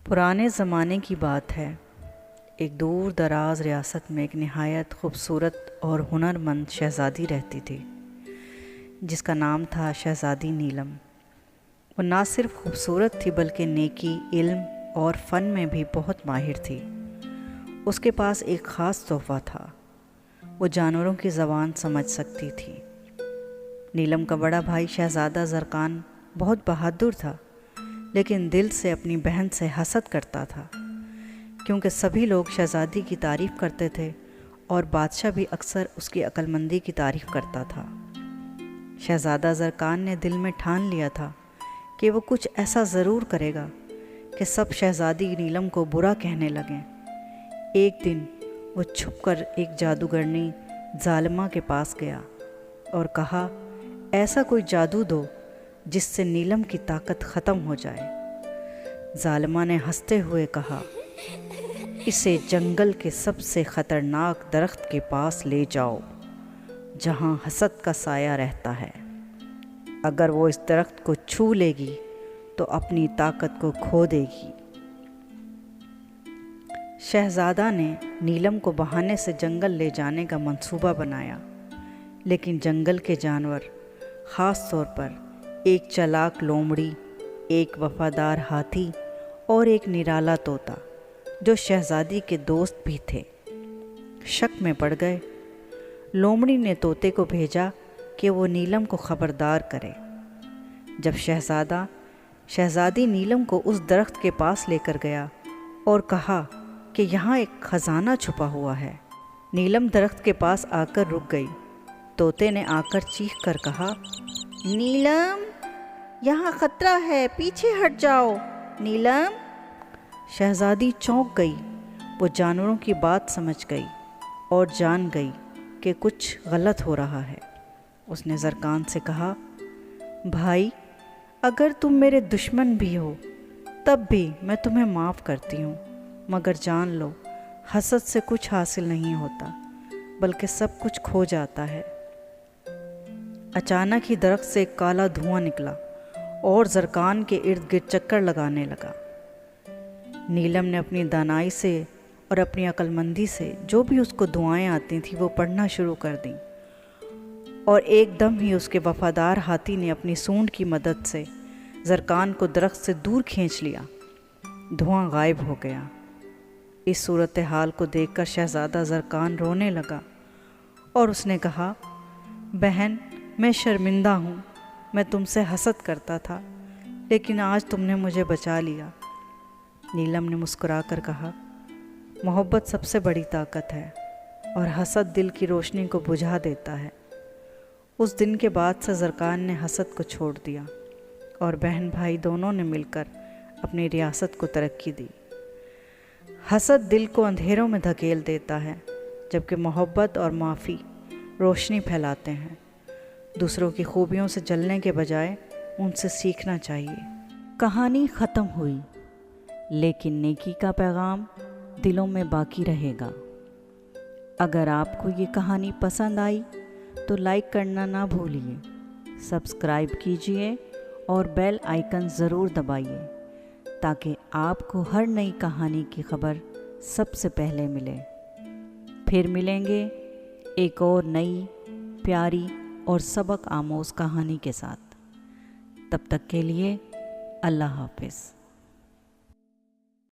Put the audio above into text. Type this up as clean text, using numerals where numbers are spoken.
پرانے زمانے کی بات ہے۔ ایک دور دراز ریاست میں ایک نہایت خوبصورت اور ہنرمند شہزادی رہتی تھی، جس کا نام تھا شہزادی نیلم۔ وہ نہ صرف خوبصورت تھی بلکہ نیکی، علم اور فن میں بھی بہت ماہر تھی۔ اس کے پاس ایک خاص تحفہ تھا، وہ جانوروں کی زبان سمجھ سکتی تھی۔ نیلم کا بڑا بھائی شہزادہ زرکان بہت بہادر تھا، لیکن دل سے اپنی بہن سے حسد کرتا تھا، کیونکہ سبھی لوگ شہزادی کی تعریف کرتے تھے اور بادشاہ بھی اکثر اس کی عقل مندی کی تعریف کرتا تھا۔ شہزادہ زرکان نے دل میں ٹھان لیا تھا کہ وہ کچھ ایسا ضرور کرے گا کہ سب شہزادی نیلم کو برا کہنے لگیں۔ ایک دن وہ چھپ کر ایک جادوگرنی ظالمہ کے پاس گیا اور کہا، ایسا کوئی جادو دو جس سے نیلم کی طاقت ختم ہو جائے۔ ظالمہ نے ہنستے ہوئے کہا، اسے جنگل کے سب سے خطرناک درخت کے پاس لے جاؤ جہاں حسد کا سایہ رہتا ہے۔ اگر وہ اس درخت کو چھو لے گی تو اپنی طاقت کو کھو دے گی۔ شہزادہ نے نیلم کو بہانے سے جنگل لے جانے کا منصوبہ بنایا، لیکن جنگل کے جانور، خاص طور پر ایک چالاک لومڑی، ایک وفادار ہاتھی اور ایک نرالا طوطا، جو شہزادی کے دوست بھی تھے، شک میں پڑ گئے۔ لومڑی نے طوطے کو بھیجا کہ وہ نیلم کو خبردار کرے۔ جب شہزادی نیلم کو اس درخت کے پاس لے کر گیا اور کہا کہ یہاں ایک خزانہ چھپا ہوا ہے، نیلم درخت کے پاس آ کر رک گئی۔ طوطے نے آ کر چیخ کر کہا، نیلم، یہاں خطرہ ہے، پیچھے ہٹ جاؤ۔ نیلم! شہزادی چونک گئی۔ وہ جانوروں کی بات سمجھ گئی اور جان گئی کہ کچھ غلط ہو رہا ہے۔ اس نے زرکان سے کہا، بھائی، اگر تم میرے دشمن بھی ہو تب بھی میں تمہیں معاف کرتی ہوں، مگر جان لو، حسد سے کچھ حاصل نہیں ہوتا بلکہ سب کچھ کھو جاتا ہے۔ اچانک ہی درخت سے ایک کالا دھواں نکلا اور زرکان کے ارد گرد چکر لگانے لگا۔ نیلم نے اپنی دانائی سے اور اپنی عقل مندی سے جو بھی اس کو دعائیں آتی تھیں وہ پڑھنا شروع کر دیں، اور ایک دم ہی اس کے وفادار ہاتھی نے اپنی سونڈ کی مدد سے زرکان کو درخت سے دور کھینچ لیا۔ دھواں غائب ہو گیا۔ اس صورتحال کو دیکھ کر شہزادہ زرکان رونے لگا اور اس نے کہا، بہن، میں شرمندہ ہوں، میں تم سے حسد کرتا تھا، لیکن آج تم نے مجھے بچا لیا۔ نیلم نے مسکرا کر کہا، محبت سب سے بڑی طاقت ہے اور حسد دل کی روشنی کو بجھا دیتا ہے۔ اس دن کے بعد سے زرکان نے حسد کو چھوڑ دیا اور بہن بھائی دونوں نے مل کر اپنی ریاست کو ترقی دی۔ حسد دل کو اندھیروں میں دھکیل دیتا ہے، جبکہ محبت اور معافی روشنی پھیلاتے ہیں۔ دوسروں کی خوبیوں سے جلنے کے بجائے ان سے سیکھنا چاہیے۔ کہانی ختم ہوئی، لیکن نیکی کا پیغام دلوں میں باقی رہے گا۔ اگر آپ کو یہ کہانی پسند آئی تو لائک کرنا نہ بھولیے، سبسکرائب کیجیے اور بیل آئیکن ضرور دبائیے تاکہ آپ کو ہر نئی کہانی کی خبر سب سے پہلے ملے۔ پھر ملیں گے ایک اور نئی، پیاری اور سبق آموز کہانی کے ساتھ۔ تب تک کے لیے اللہ حافظ۔